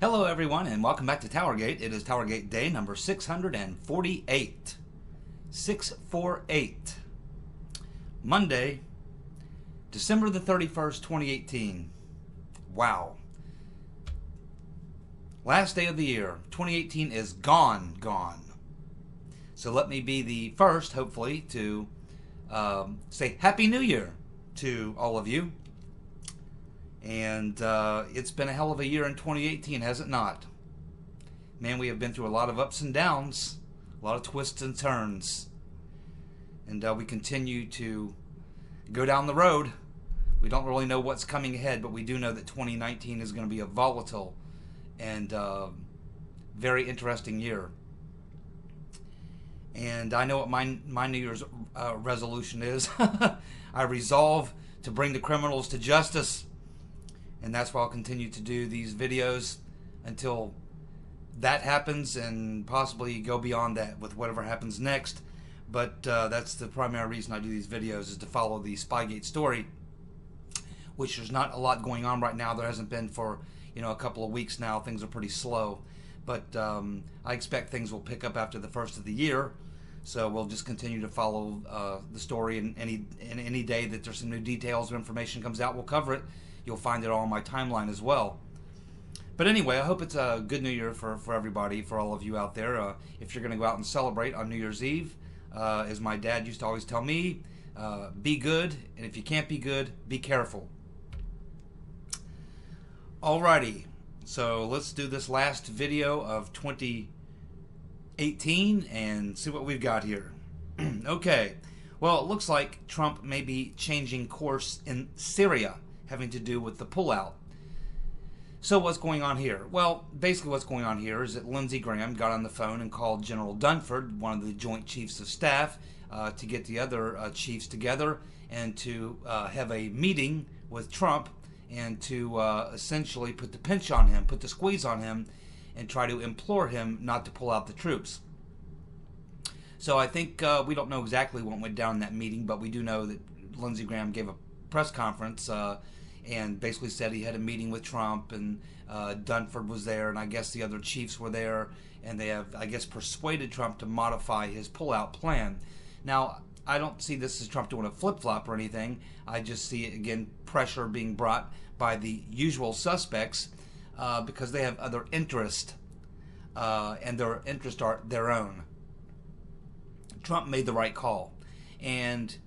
Hello everyone and welcome back to TowerGate. It is TowerGate day number 648. 648. Monday, December the 31st, 2018. Wow. Last day of the year. 2018 is gone. So let me be the first, hopefully, to say Happy New Year to all of you. And it's been a hell of a year in 2018, has it not? Man, we have been through a lot of ups and downs, a lot of twists and turns. And we continue to go down the road. We don't really know what's coming ahead, but we do know that 2019 is going to be a volatile and very interesting year. And I know what my New Year's resolution is. I resolve to bring the criminals to justice. And that's why I'll continue to do these videos until that happens and possibly go beyond that with whatever happens next. But that's the primary reason I do these videos, is to follow the Spygate story, which there's not a lot going on right now. There hasn't been for a couple of weeks now. Things are pretty slow. But I expect things will pick up after the first of the year. So we'll just continue to follow the story, and any day that there's some new details or information comes out, we'll cover it. You'll find it all on my timeline as well. But anyway, I hope it's a good New Year for everybody, for all of you out there. If you're going to go out and celebrate on New Year's Eve, as my dad used to always tell me, be good, and if you can't be good, be careful. Alrighty, so let's do this last video of 2018 and see what we've got here. Okay, well, it looks like Trump may be changing course in Syria, having to do with the pullout. So what's going on here? Well, basically what's going on here is that Lindsey Graham got on the phone and called General Dunford, one of the Joint Chiefs of Staff, to get the other chiefs together and to have a meeting with Trump and to essentially put the pinch on him, put the squeeze on him, and try to implore him not to pull out the troops. So I think we don't know exactly what went down in that meeting, but we do know that Lindsey Graham gave a press conference and basically said he had a meeting with Trump, and Dunford was there, and I guess the other chiefs were there, and they have, I guess, persuaded Trump to modify his pullout plan. Now, I don't see this as Trump doing a flip-flop or anything. I just see, again, pressure being brought by the usual suspects because they have other interest, and their interests are their own. Trump made the right call, and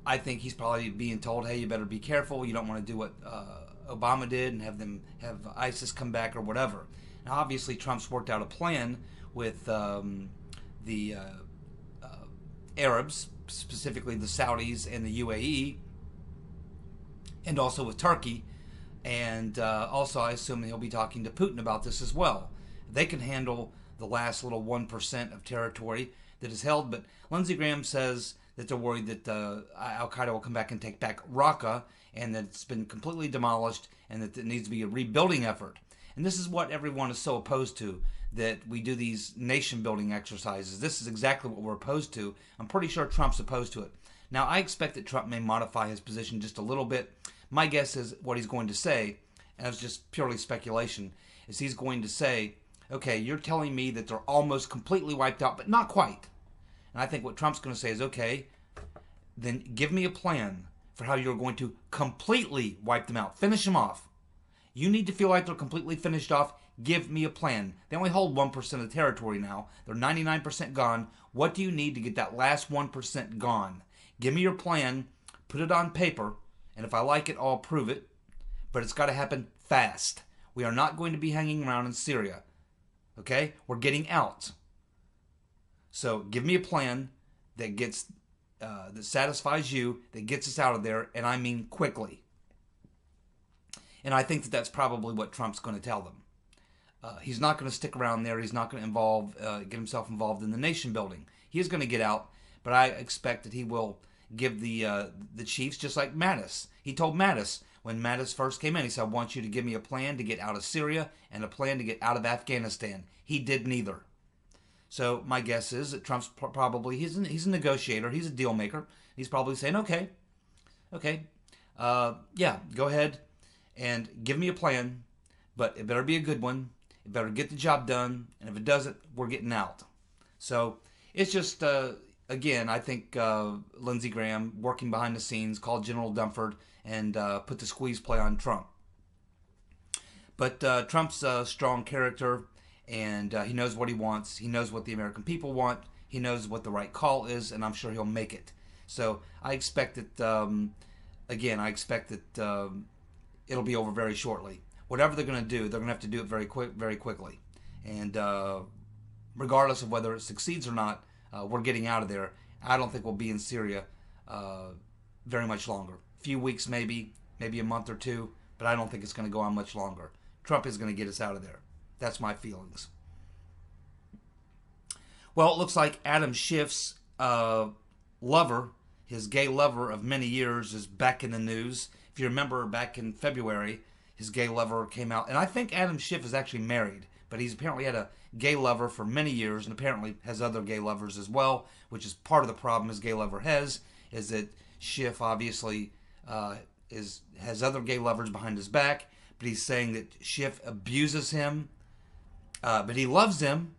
I think he's probably being told, hey, you better be careful. You don't want to do what Obama did and have ISIS come back or whatever. Now, obviously, Trump's worked out a plan with the Arabs, specifically the Saudis and the UAE, and also with Turkey. And also, I assume he'll be talking to Putin about this as well. They can handle the last little 1% of territory that is held. But Lindsey Graham says that they're worried that Al-Qaeda will come back and take back Raqqa, and that it's been completely demolished, and that it needs to be a rebuilding effort. And this is what everyone is so opposed to, that we do these nation-building exercises. This is exactly what we're opposed to. I'm pretty sure Trump's opposed to it. Now, I expect that Trump may modify his position just a little bit. My guess is what he's going to say, and it's just purely speculation, is he's going to say, okay, you're telling me that they're almost completely wiped out, but not quite. And I think what Trump's going to say is, okay, then give me a plan for how you're going to completely wipe them out. Finish them off. You need to feel like they're completely finished off. Give me a plan. They only hold 1% of the territory now. They're 99% gone. What do you need to get that last 1% gone? Give me your plan. Put it on paper. And if I like it, I'll approve it. But it's got to happen fast. We are not going to be hanging around in Syria. Okay? We're getting out. So give me a plan that gets that satisfies you, that gets us out of there, and I mean quickly. And I think that that's probably what Trump's going to tell them. He's not going to stick around there. He's not going to get himself involved in the nation building. He is going to get out, but I expect that he will give the chiefs, just like Mattis. He told Mattis when Mattis first came in, he said, I want you to give me a plan to get out of Syria and a plan to get out of Afghanistan. He did neither. So my guess is that Trump's probably, he's a negotiator, he's a deal maker. He's probably saying, okay, yeah, go ahead and give me a plan, but it better be a good one. It better get the job done, and if it doesn't, we're getting out. So it's just, again, I think Lindsey Graham, working behind the scenes, called General Dunford and put the squeeze play on Trump. But Trump's a strong character, and he knows what he wants. He knows what the American people want. He knows what the right call is, and I'm sure he'll make it. So I expect that, again, I expect that it'll be over very shortly. Whatever they're going to do, they're going to have to do it very quickly. And regardless of whether it succeeds or not, we're getting out of there. I don't think we'll be in Syria very much longer. A few weeks maybe a month or two, but I don't think it's going to go on much longer. Trump is going to get us out of there. That's my feelings. Well, it looks like Adam Schiff's lover, his gay lover of many years, is back in the news. If you remember, back in February, his gay lover came out. And I think Adam Schiff is actually married, but he's apparently had a gay lover for many years and apparently has other gay lovers as well, which is part of the problem his gay lover has, is that Schiff obviously has other gay lovers behind his back, but he's saying that Schiff abuses him, but he loves him.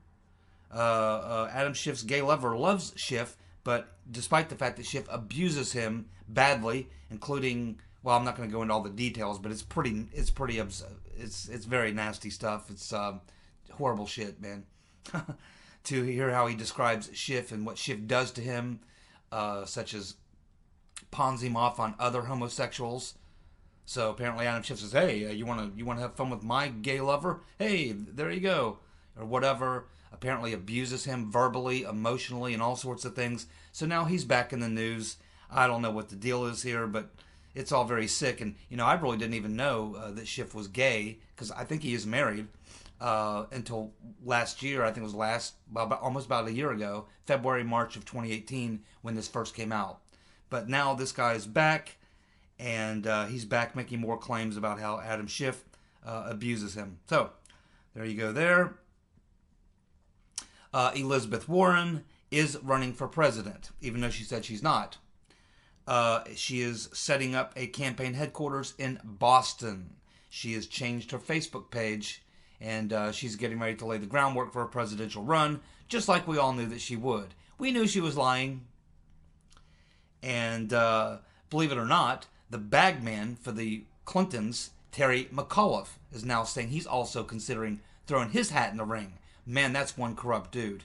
Adam Schiff's gay lover loves Schiff, but despite the fact that Schiff abuses him badly, including, well, I'm not going to go into all the details, but it's very nasty stuff. It's horrible shit, man. To hear how he describes Schiff and what Schiff does to him, such as pawns him off on other homosexuals. So apparently Adam Schiff says, "Hey, you want to have fun with my gay lover? Hey, there you go," or whatever. Apparently abuses him verbally, emotionally, and all sorts of things. So now he's back in the news. I don't know what the deal is here, but it's all very sick. And, I really didn't even know that Schiff was gay, because I think he is married until last year. I think it was almost about a year ago, February, March of 2018, when this first came out. But now this guy is back, and he's back making more claims about how Adam Schiff abuses him. So there you go there. Elizabeth Warren is running for president, even though she said she's not. She is setting up a campaign headquarters in Boston. She has changed her Facebook page, and she's getting ready to lay the groundwork for a presidential run, just like we all knew that she would. We knew she was lying. And believe it or not, the bagman for the Clintons, Terry McAuliffe, is now saying he's also considering throwing his hat in the ring. Man, that's one corrupt dude.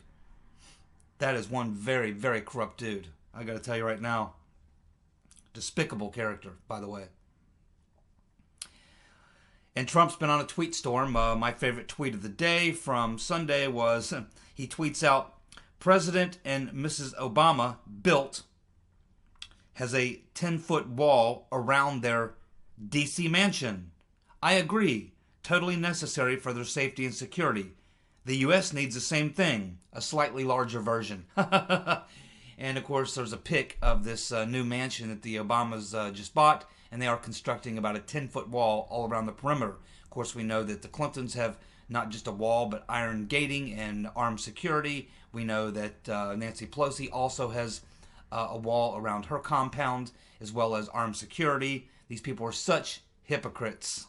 That is one very, very corrupt dude. I got to tell you right now. Despicable character, by the way. And Trump's been on a tweet storm. My favorite tweet of the day from Sunday was, he tweets out, "President and Mrs. Obama built has a 10-foot wall around their D.C. mansion. I agree. Totally necessary for their safety and security. The U.S. needs the same thing, a slightly larger version." And, of course, there's a pic of this new mansion that the Obamas just bought, and they are constructing about a 10-foot wall all around the perimeter. Of course, we know that the Clintons have not just a wall, but iron gating and armed security. We know that Nancy Pelosi also has a wall around her compound, as well as armed security. These people are such hypocrites.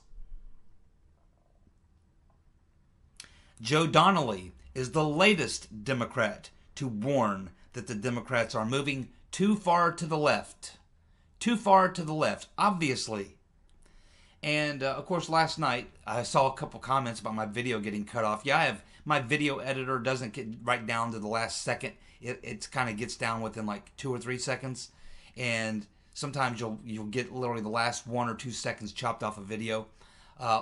Joe Donnelly is the latest Democrat to warn that the Democrats are moving too far to the left. Too far to the left, obviously. And, of course, last night I saw a couple comments about my video getting cut off. Yeah, my video editor doesn't get right down to the last second. It kind of gets down within like 2 or 3 seconds. And sometimes you'll get literally the last 1 or 2 seconds chopped off a video.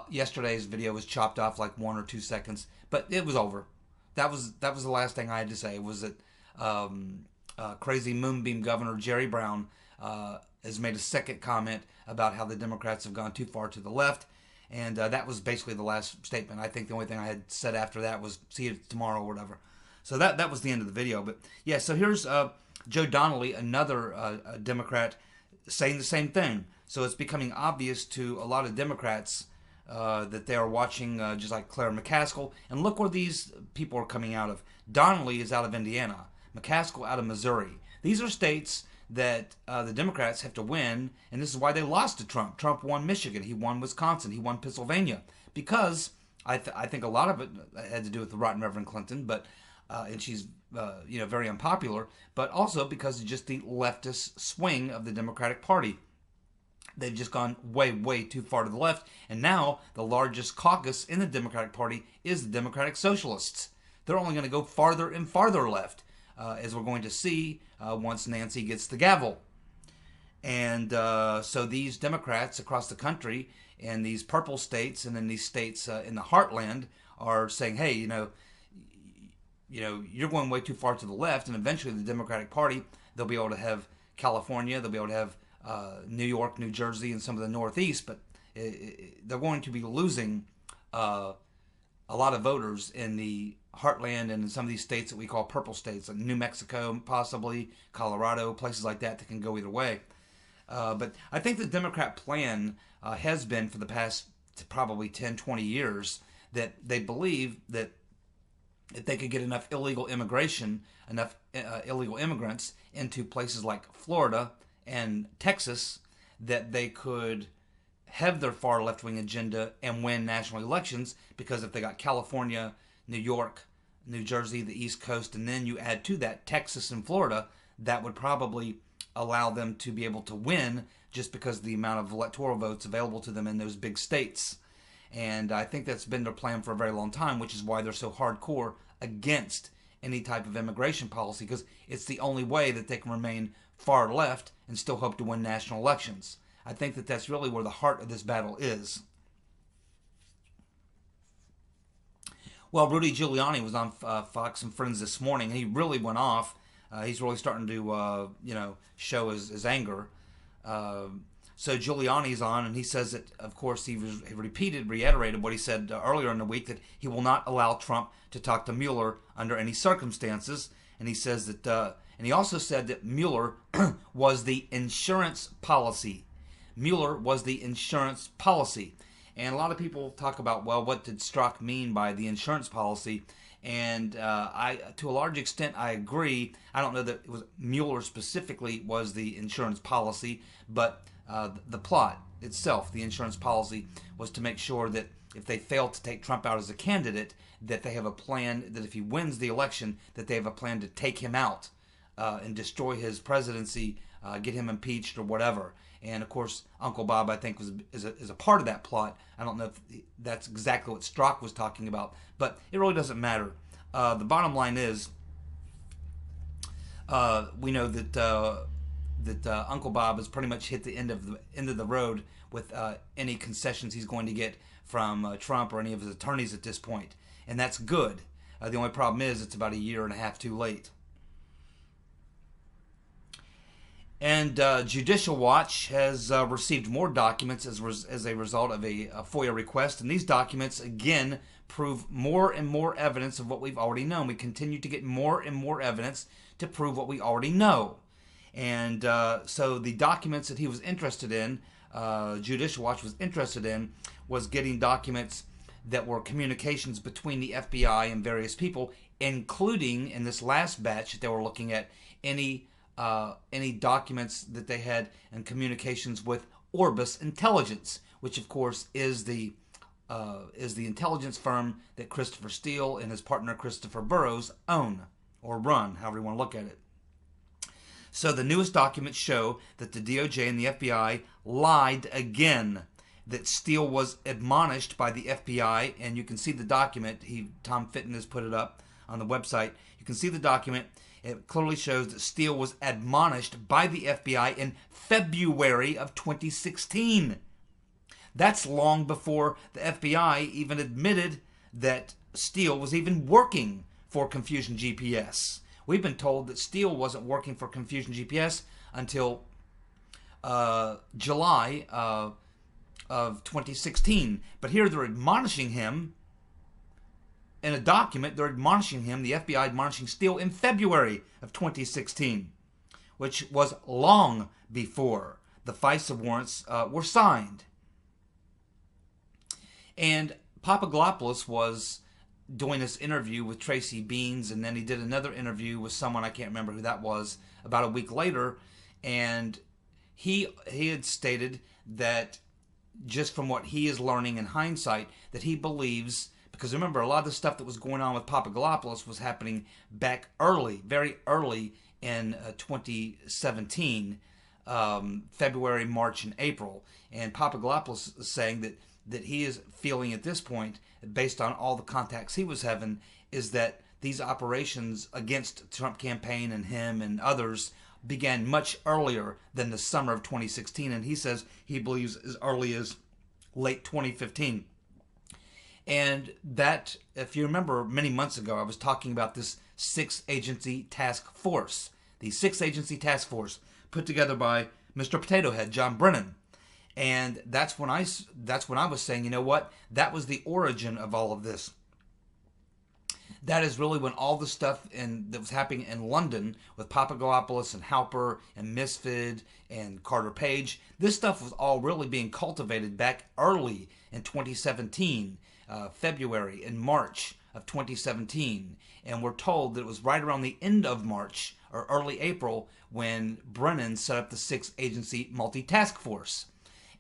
Yesterday's video was chopped off like 1 or 2 seconds, but it was over. That was the last thing I had to say. Was that crazy moonbeam Governor Jerry Brown has made a second comment about how the Democrats have gone too far to the left, and that was basically the last statement. I think the only thing I had said after that was "see you tomorrow" or whatever. So that was the end of the video. But yeah, so here's Joe Donnelly, another Democrat, saying the same thing. So it's becoming obvious to a lot of Democrats that they are watching just like Claire McCaskill. And look where these people are coming out of. Donnelly is out of Indiana. McCaskill out of Missouri. These are states that the Democrats have to win, and this is why they lost to Trump. Trump won Michigan, he won Wisconsin, he won Pennsylvania, because I think a lot of it had to do with the rotten Reverend Clinton, but and she's very unpopular, but also because of just the leftist swing of the Democratic Party. They've just gone way, way too far to the left, and now the largest caucus in the Democratic Party is the Democratic Socialists. They're only going to go farther and farther left, as we're going to see once Nancy gets the gavel. And so these Democrats across the country in these purple states and in these states in the heartland are saying, hey, you're going way too far to the left, and eventually the Democratic Party, they'll be able to have California, they'll be able to have New York, New Jersey, and some of the Northeast, but they're going to be losing a lot of voters in the heartland and in some of these states that we call purple states, like New Mexico, possibly Colorado, places like that can go either way. But I think the Democrat plan has been for the past probably 10, 20 years that they believe that if they could get enough illegal immigration, enough illegal immigrants into places like Florida and Texas, that they could have their far left-wing agenda and win national elections, because if they got California, New York, New Jersey, the East Coast, and then you add to that Texas and Florida, that would probably allow them to be able to win just because of the amount of electoral votes available to them in those big states. And I think that's been their plan for a very long time, which is why they're so hardcore against any type of immigration policy, because it's the only way that they can remain far left and still hope to win national elections. I think that that's really where the heart of this battle is. Well, Rudy Giuliani was on Fox and Friends this morning. He really went off. He's really starting to, show his anger. So Giuliani's on, and he says that, of course, he reiterated what he said earlier in the week, that he will not allow Trump to talk to Mueller under any circumstances. And he says that, and he also said that Mueller was the insurance policy. Mueller was the insurance policy. And a lot of people talk about, well, what did Strzok mean by the insurance policy? And to a large extent, I agree. I don't know that it was Mueller specifically was the insurance policy, but the plot itself, the insurance policy, was to make sure that if they fail to take Trump out as a candidate, that they have a plan, that if he wins the election, that they have a plan to take him out and destroy his presidency, get him impeached or whatever. And of course, Uncle Bob, I think, is a part of that plot. I don't know if that's exactly what Strzok was talking about, but it really doesn't matter. The bottom line is, we know that Uncle Bob has pretty much hit the end of the road with any concessions he's going to get from Trump or any of his attorneys at this point, and that's good. The only problem is it's about a year and a half too late. And Judicial Watch has received more documents as a result of a FOIA request. And these documents, again, prove more and more evidence of what we've already known. We continue to get more and more evidence to prove what we already know. And so the documents that he was interested in, Judicial Watch was interested in, was getting documents that were communications between the FBI and various people, including, in this last batch that they were looking at, any documents that they had and communications with Orbis Intelligence, which of course is the intelligence firm that Christopher Steele and his partner Christopher Burrows own or run, however you want to look at it. So the newest documents show that the DOJ and the FBI lied again, that Steele was admonished by the FBI, and you can see the document. Tom Fitton has put it up on the website. You can see the document. It clearly shows that Steele was admonished by the FBI in February of 2016. That's long before the FBI even admitted that Steele was even working for Confusion GPS. We've been told that Steele wasn't working for Confusion GPS until July of 2016. But here they're admonishing him. In a document, they're admonishing him, the FBI admonishing Steele in February of 2016, which was long before the FISA warrants were signed. And Papadopoulos was doing this interview with Tracy Beans, and then he did another interview with someone, I can't remember who that was, about a week later, And he had stated that, just from what he is learning in hindsight, that he believes, because remember, a lot of the stuff that was going on with Papadopoulos was happening back early, very early in 2017, February, March, and April. And Papadopoulos is saying that he is feeling at this point, based on all the contacts he was having, is that these operations against the Trump campaign and him and others began much earlier than the summer of 2016. And he says he believes as early as late 2015. And that, if you remember, many months ago, I was talking about this 6-agency task force. The 6-agency task force put together by Mr. Potato Head, John Brennan. And that's when I was saying, you know what? That was the origin of all of this. That is really when all the stuff that was happening in London with Papadopoulos and Halper and Misfid and Carter Page, this stuff was all really being cultivated back early in 2017, February and March of 2017. And we're told that it was right around the end of March or early April when Brennan set up the 6-agency multi-task force.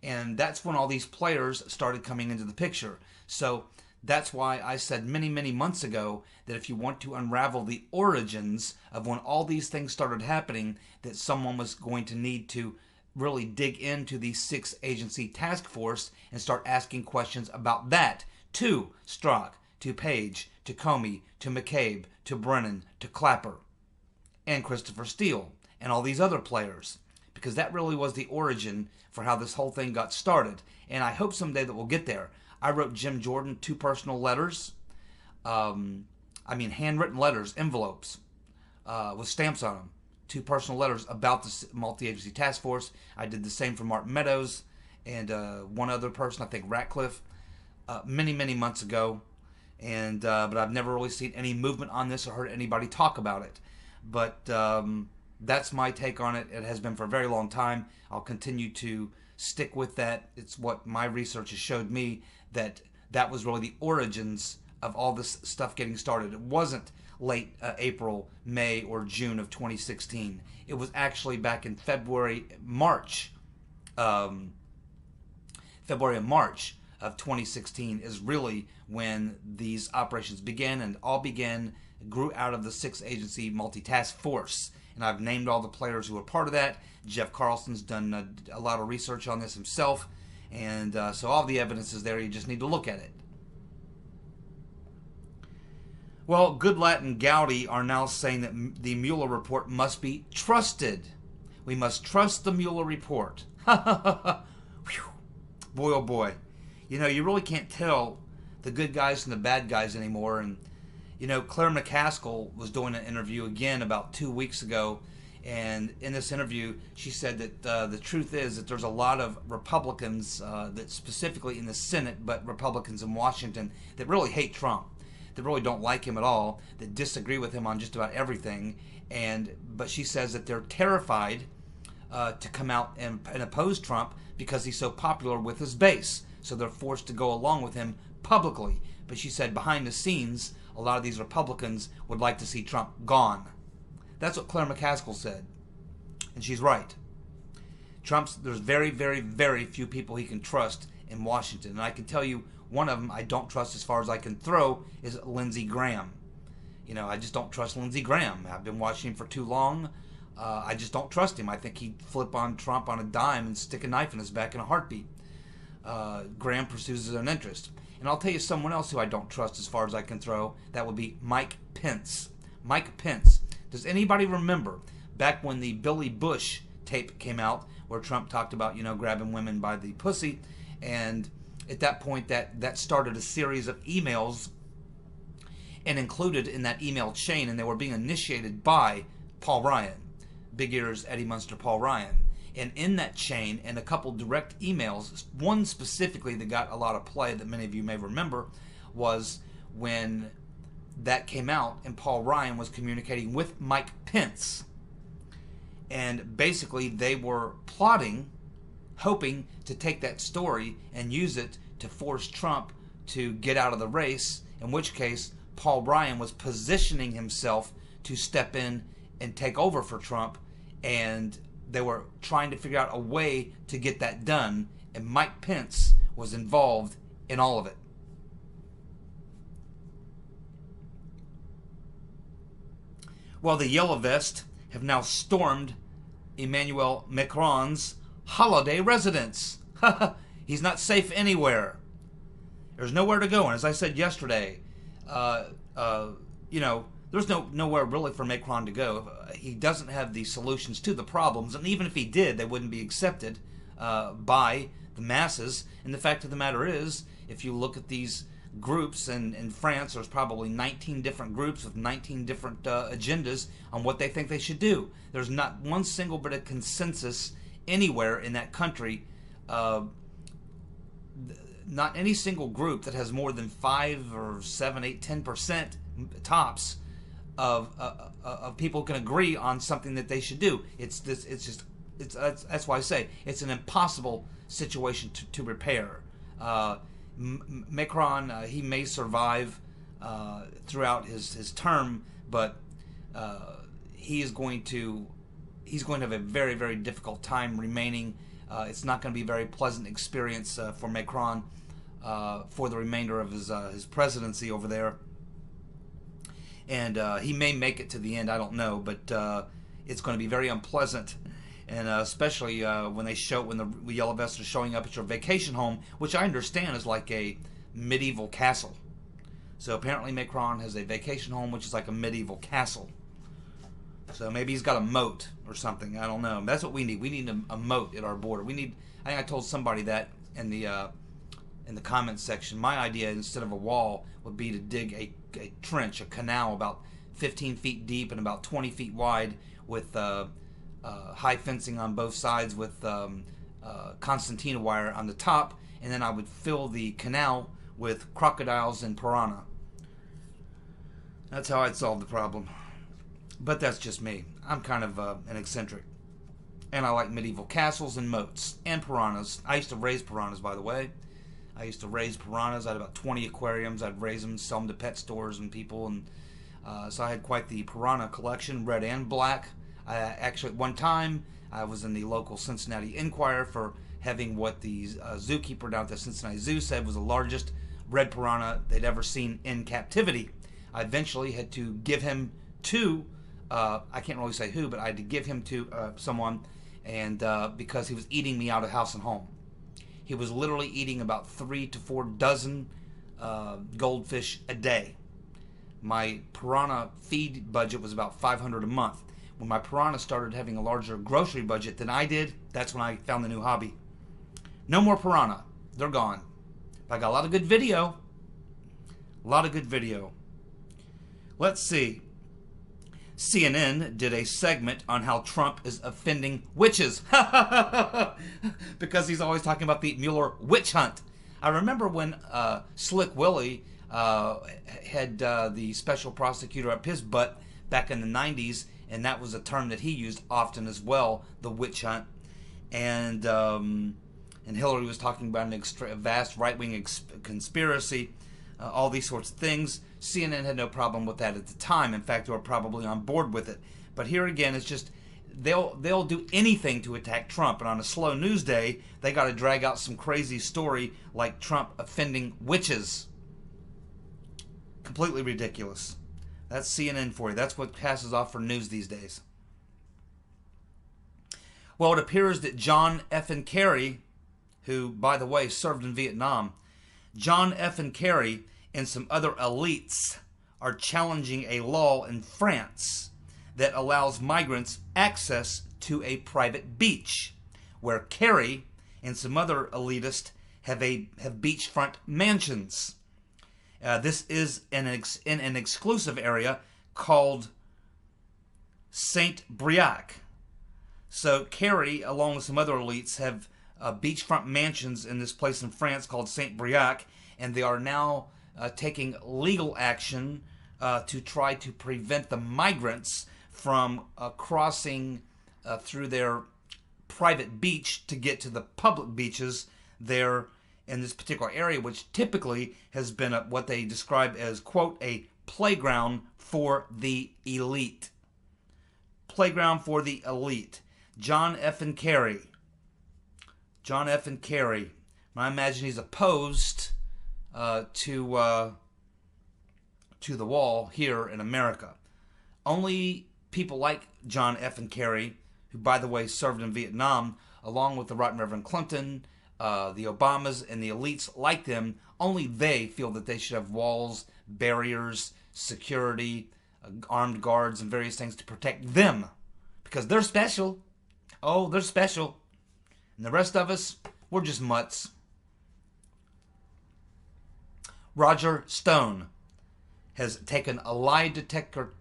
And that's when all these players started coming into the picture. So that's why I said many, many months ago that if you want to unravel the origins of when all these things started happening, that someone was going to need to really dig into the 6-agency task force and start asking questions about that to Strzok, to Page, to Comey, to McCabe, to Brennan, to Clapper, and Christopher Steele, and all these other players. Because that really was the origin for how this whole thing got started. And I hope someday that we'll get there. I wrote Jim Jordan 2 personal letters. Handwritten letters, envelopes, with stamps on them. 2 personal letters about the multi-agency task force. I did the same for Mark Meadows and one other person, I think Ratcliffe, many, many months ago. And but I've never really seen any movement on this or heard anybody talk about it. But that's my take on it. It has been for a very long time. I'll continue to stick with that. It's what my research has showed me, that was really the origins of all this stuff getting started. It wasn't late April, May, or June of 2016. It was actually back in February, March of 2016 is really when these operations began, and all grew out of the 6-agency multi-task force. And I've named all the players who were part of that. Jeff Carlson's done a lot of research on this himself. And so all the evidence is there. You just need to look at it. Well, Goodlatte and Gowdy are now saying that the Mueller report must be trusted. We must trust the Mueller report. Boy, oh boy. You know, you really can't tell the good guys from the bad guys anymore. And, you know, Claire McCaskill was doing an interview again about 2 weeks ago. And in this interview, she said that the truth is that there's a lot of Republicans, that specifically in the Senate, but Republicans in Washington, that really hate Trump, that really don't like him at all, that disagree with him on just about everything. But she says that they're terrified to come out and oppose Trump because he's so popular with his base. So they're forced to go along with him publicly. But she said behind the scenes, a lot of these Republicans would like to see Trump gone. That's what Claire McCaskill said. And she's right. There's very, very, very few people he can trust in Washington. And I can tell you one of them I don't trust as far as I can throw is Lindsey Graham. You know, I just don't trust Lindsey Graham. I've been watching him for too long. I just don't trust him. I think he'd flip on Trump on a dime and stick a knife in his back in a heartbeat. Graham pursues his own interest. And I'll tell you someone else who I don't trust as far as I can throw. That would be Mike Pence. Mike Pence. Does anybody remember back when the Billy Bush tape came out where Trump talked about, you know, grabbing women by the pussy? And at that point, that started a series of emails, and included in that email chain, and they were being initiated by Paul Ryan, Big Ears, Eddie Munster, Paul Ryan. And in that chain, and a couple direct emails, one specifically that got a lot of play that many of you may remember, was when that came out and Paul Ryan was communicating with Mike Pence. And basically they were plotting, hoping to take that story and use it to force Trump to get out of the race, in which case Paul Ryan was positioning himself to step in and take over for Trump and they were trying to figure out a way to get that done, and Mike Pence was involved in all of it. Well, the Yellow Vest have now stormed Emmanuel Macron's holiday residence. He's not safe anywhere. There's nowhere to go. And as I said yesterday, there's nowhere really for Macron to go. He doesn't have the solutions to the problems, and even if he did, they wouldn't be accepted by the masses. And the fact of the matter is, if you look at these groups in France, there's probably 19 different groups with 19 different agendas on what they think they should do. There's not one single bit of consensus anywhere in that country. Not any single group that has more than 5 or 7, 8, 10% tops of people can agree on something that they should do. That's why I say it's an impossible situation to repair. Macron, he may survive throughout his term, but he's going to have a very, very difficult time remaining. It's not going to be a very pleasant experience for Macron for the remainder of his presidency over there. And he may make it to the end, I don't know, but it's going to be very unpleasant. And especially when the Yellow Vests are showing up at your vacation home, which I understand is like a medieval castle. So apparently Macron has a vacation home which is like a medieval castle. So maybe he's got a moat or something. I don't know. That's what we need. We need a moat at our border. I think I told somebody that in the comments section. My idea, instead of a wall, would be to dig a trench, a canal about 15 feet deep and about 20 feet wide, with high fencing on both sides, with concertina wire on the top, and then I would fill the canal with crocodiles and piranha. That's how I'd solve the problem. But that's just me. I'm kind of an eccentric. And I like medieval castles and moats and piranhas. I used to raise piranhas, by the way. I used to raise piranhas. I had about 20 aquariums. I'd raise them, sell them to pet stores and people. And so I had quite the piranha collection, red and black. Actually, at one time, I was in the local Cincinnati Enquirer for having what the zookeeper down at the Cincinnati Zoo said was the largest red piranha they'd ever seen in captivity. I eventually had to give him to, I can't really say who, but I had to give him to someone, and because he was eating me out of house and home. He was literally eating about 3 to 4 dozen goldfish a day. My piranha feed budget was about $500 a month. When my piranha started having a larger grocery budget than I did, that's when I found the new hobby. No more piranha. They're gone. But I got a lot of good video. A lot of good video. Let's see. CNN did a segment on how Trump is offending witches. Because he's always talking about the Mueller witch hunt. I remember when Slick Willie had the special prosecutor up his butt back in the 90s, and that was a term that he used often as well, the witch hunt. And Hillary was talking about a vast right-wing conspiracy, all these sorts of things. CNN had no problem with that at the time. In fact, they were probably on board with it. But here again, it's just they'll do anything to attack Trump. And on a slow news day, they got to drag out some crazy story like Trump offending witches. Completely ridiculous. That's CNN for you. That's what passes off for news these days. Well, it appears that John F and Kerry, who, by the way, served in Vietnam, John F and Kerry and some other elites are challenging a law in France that allows migrants access to a private beach, where Kerry and some other elitists have beachfront mansions. This is in an exclusive area called Saint-Briac. So Kerry, along with some other elites, have beachfront mansions in this place in France called Saint-Briac, and they are now taking legal action to try to prevent the migrants from crossing through their private beach to get to the public beaches there in this particular area, which typically has been what they describe as, quote, a playground for the elite. Playground for the elite. John F and Kerry. John F and Kerry. I imagine he's opposed to the wall here in America. Only people like John F and Kerry, who by the way served in Vietnam, along with the Right Reverend Clinton, the Obamas, and the elites like them, only they feel that they should have walls, barriers, security, armed guards, and various things to protect them. Because they're special. Oh, they're special. And the rest of us, we're just mutts. Roger Stone has taken a lie detector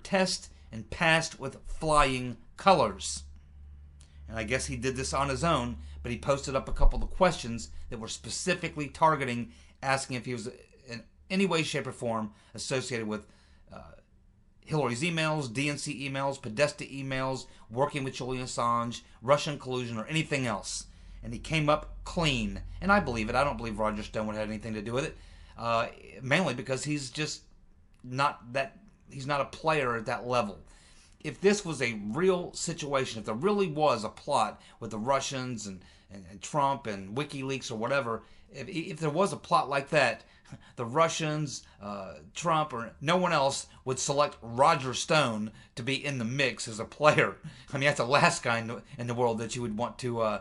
test and passed with flying colors. And I guess he did this on his own, but he posted up a couple of questions that were specifically targeting, asking if he was in any way, shape, or form associated with Hillary's emails, DNC emails, Podesta emails, working with Julian Assange, Russian collusion, or anything else. And he came up clean. And I believe it. I don't believe Roger Stone would have anything to do with it. Mainly because he's just not that, he's not a player at that level. If this was a real situation, if there really was a plot with the Russians and Trump and WikiLeaks or whatever, if there was a plot like that, the Russians, Trump, or no one else would select Roger Stone to be in the mix as a player. I mean, that's the last guy in the world that you would want to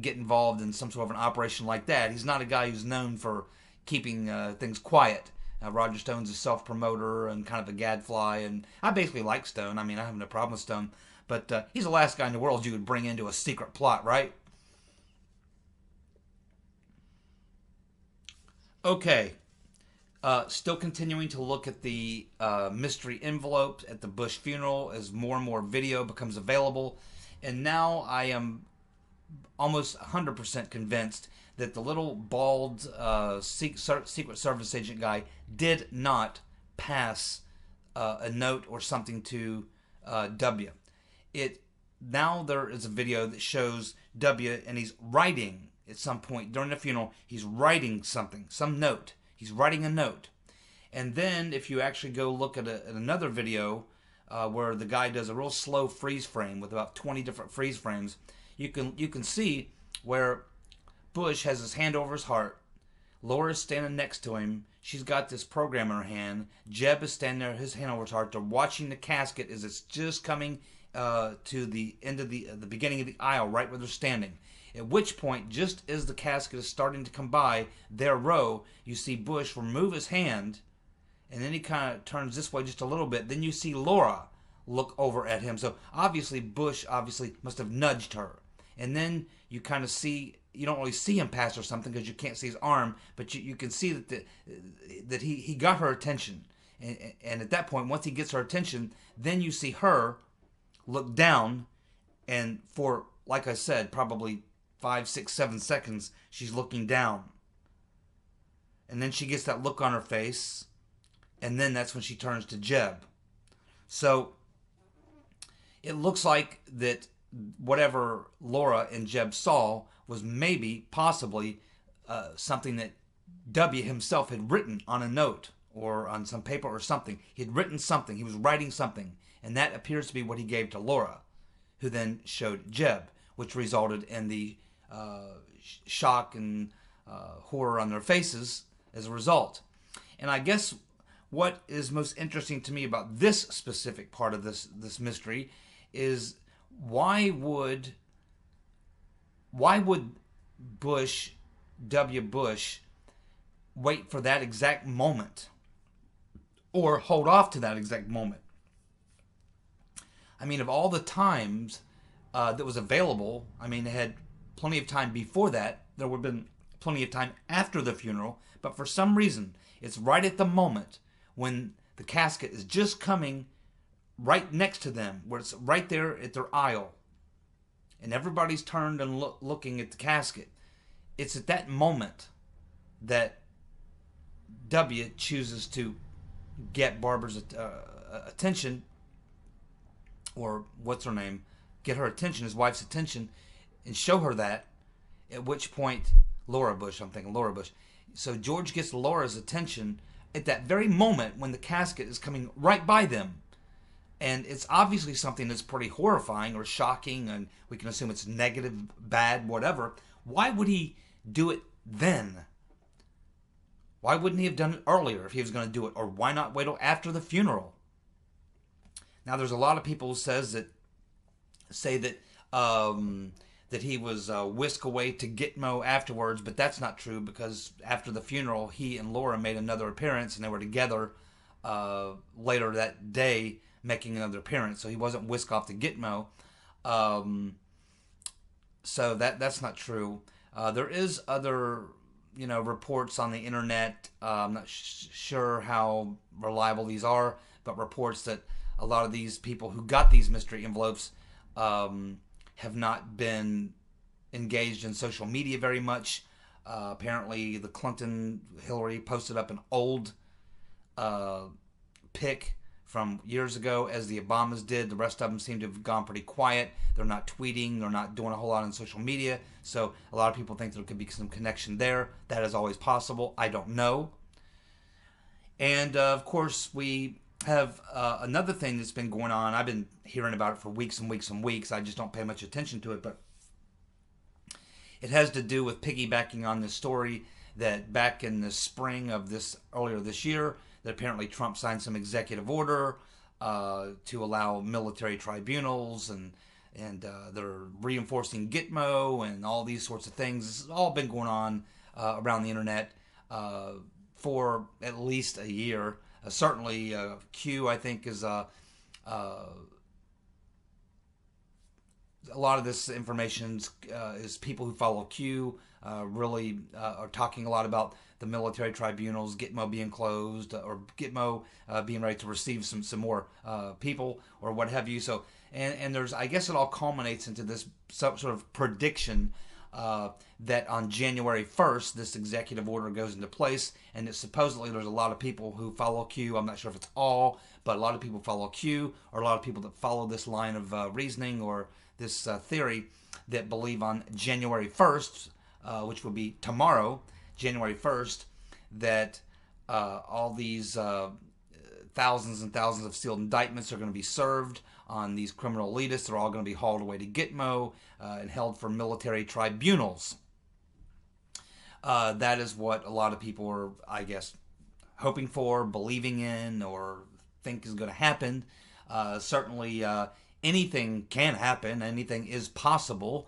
get involved in some sort of an operation like that. He's not a guy who's known for keeping things quiet. Roger Stone's a self-promoter and kind of a gadfly, and I basically like Stone. I mean, I have no problem with Stone, but he's the last guy in the world you would bring into a secret plot, right? Okay, still continuing to look at the mystery envelopes at the Bush funeral as more and more video becomes available. And now I am almost 100% convinced that the little bald Secret Service agent guy did not pass a note or something to W. Now there is a video that shows W, and he's writing at some point during the funeral. He's writing something, some note. He's writing a note. And then if you actually go look at another video where the guy does a real slow freeze frame with about 20 different freeze frames, you can see where Bush has his hand over his heart. Laura's standing next to him. She's got this program in her hand. Jeb is standing there, his hand over his heart. They're watching the casket as it's just coming to the end of the beginning of the aisle, right where they're standing. At which point, just as the casket is starting to come by their row, you see Bush remove his hand, and then he kind of turns this way just a little bit. Then you see Laura look over at him. So obviously Bush must have nudged her. And then you kind of see, you don't really see him pass or something because you can't see his arm, but you can see that he got her attention. And at that point, once he gets her attention, then you see her look down, and for, like I said, probably 5, 6, 7 seconds, she's looking down. And then she gets that look on her face, and then that's when she turns to Jeb. So it looks like that whatever Laura and Jeb saw was possibly something that W himself had written on a note or on some paper or something. He had written something. He was writing something. And that appears to be what he gave to Laura, who then showed Jeb, which resulted in the shock and horror on their faces as a result. And I guess what is most interesting to me about this specific part of this mystery is why would Bush, W. Bush, wait for that exact moment or hold off to that exact moment? I mean, of all the times that was available, I mean, they had plenty of time before that. There would have been plenty of time after the funeral. But for some reason, it's right at the moment when the casket is just coming right next to them, where it's right there at their aisle. And everybody's turned and looking at the casket. It's at that moment that W chooses to get Barbara's attention, or what's her name, get her attention, his wife's attention, and show her that, at which point, Laura Bush. So George gets Laura's attention at that very moment when the casket is coming right by them. And it's obviously something that's pretty horrifying or shocking, and we can assume it's negative, bad, whatever. Why would he do it then? Why wouldn't he have done it earlier if he was going to do it? Or why not wait till after the funeral? Now, there's a lot of people who say that that he was whisked away to Gitmo afterwards, but that's not true, because after the funeral, he and Laura made another appearance, and they were together later that day making another appearance. So he wasn't whisked off to Gitmo. So that's not true. There is other reports on the internet. I'm not sure how reliable these are, but reports that a lot of these people who got these mystery envelopes have not been engaged in social media very much. Apparently, the Hillary posted up an old pic from years ago, as the Obamas did. The rest of them seem to have gone pretty quiet. They're not tweeting. They're not doing a whole lot on social media. So a lot of people think there could be some connection there. That is always possible. I don't know. And, of course, we have another thing that's been going on. I've been hearing about it for weeks and weeks and weeks. I just don't pay much attention to it. But it has to do with piggybacking on this story that back in the spring of earlier this year, that apparently Trump signed some executive order to allow military tribunals, and they're reinforcing Gitmo and all these sorts of things. This has all been going on around the internet for at least a year. Certainly, Q, I think, is a lot of this information is people who follow Q really are talking a lot about the military tribunals, Gitmo being closed, or Gitmo being ready to receive some more people, or what have you. So, and there's, I guess it all culminates into this sort of prediction that on January 1st, this executive order goes into place, and that supposedly there's a lot of people who follow Q. I'm not sure if it's all, but a lot of people follow Q, or a lot of people that follow this line of reasoning or this theory that believe on January 1st, which will be tomorrow, January 1st, that all these thousands and thousands of sealed indictments are going to be served on these criminal elitists. They're all going to be hauled away to Gitmo and held for military tribunals. That is what a lot of people are, I guess, hoping for, believing in, or think is going to happen. Certainly, anything can happen. Anything is possible.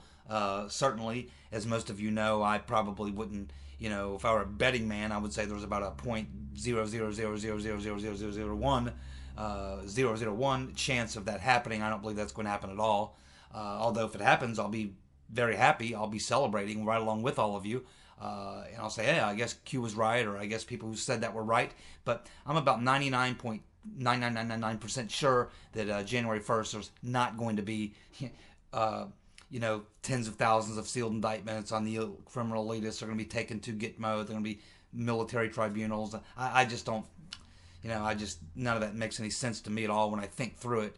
Certainly, as most of you know, I probably wouldn't, if I were a betting man, I would say there was about a 0.000000001 chance of that happening. I don't believe that's going to happen at all. Although if it happens, I'll be very happy. I'll be celebrating right along with all of you. And I'll say, hey, I guess Q was right, or I guess people who said that were right. But I'm about 99.99999% sure that January 1st there's not going to be tens of thousands of sealed indictments on the criminal elitists. They're going to be taken to Gitmo. They're going to be military tribunals. I just don't, none of that makes any sense to me at all when I think through it.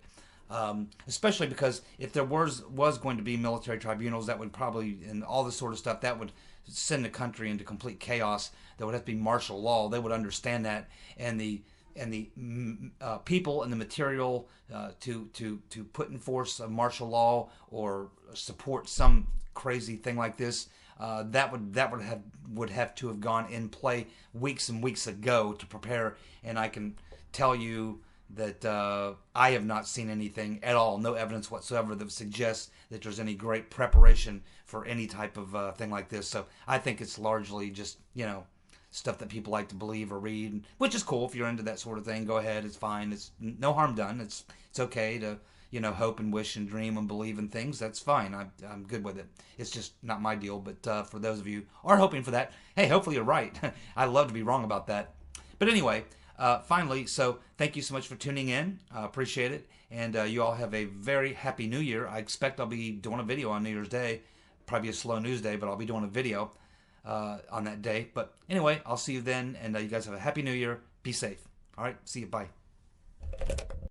Especially because if there was going to be military tribunals, that would probably, and all this sort of stuff, that would send the country into complete chaos. There would have to be martial law. They would understand that, and the people and the material to put in force a martial law or support some crazy thing like this, that would have to have gone in play weeks and weeks ago to prepare. And I can tell you that I have not seen anything at all, no evidence whatsoever that suggests that there's any great preparation for any type of thing like this. So I think it's largely just stuff that people like to believe or read, which is cool. If you're into that sort of thing, go ahead. It's fine. It's no harm done. It's okay to hope and wish and dream and believe in things. That's fine. I'm good with it. It's just not my deal. But for those of you who are hoping for that, hey, hopefully you're right. I love to be wrong about that. But anyway, finally, so thank you so much for tuning in. I appreciate it. And you all have a very happy New Year. I expect I'll be doing a video on New Year's Day. Probably a slow news day, but I'll be doing a video on that day. But anyway, I'll see you then, and you guys have a happy New Year. Be safe. All right, see you. Bye.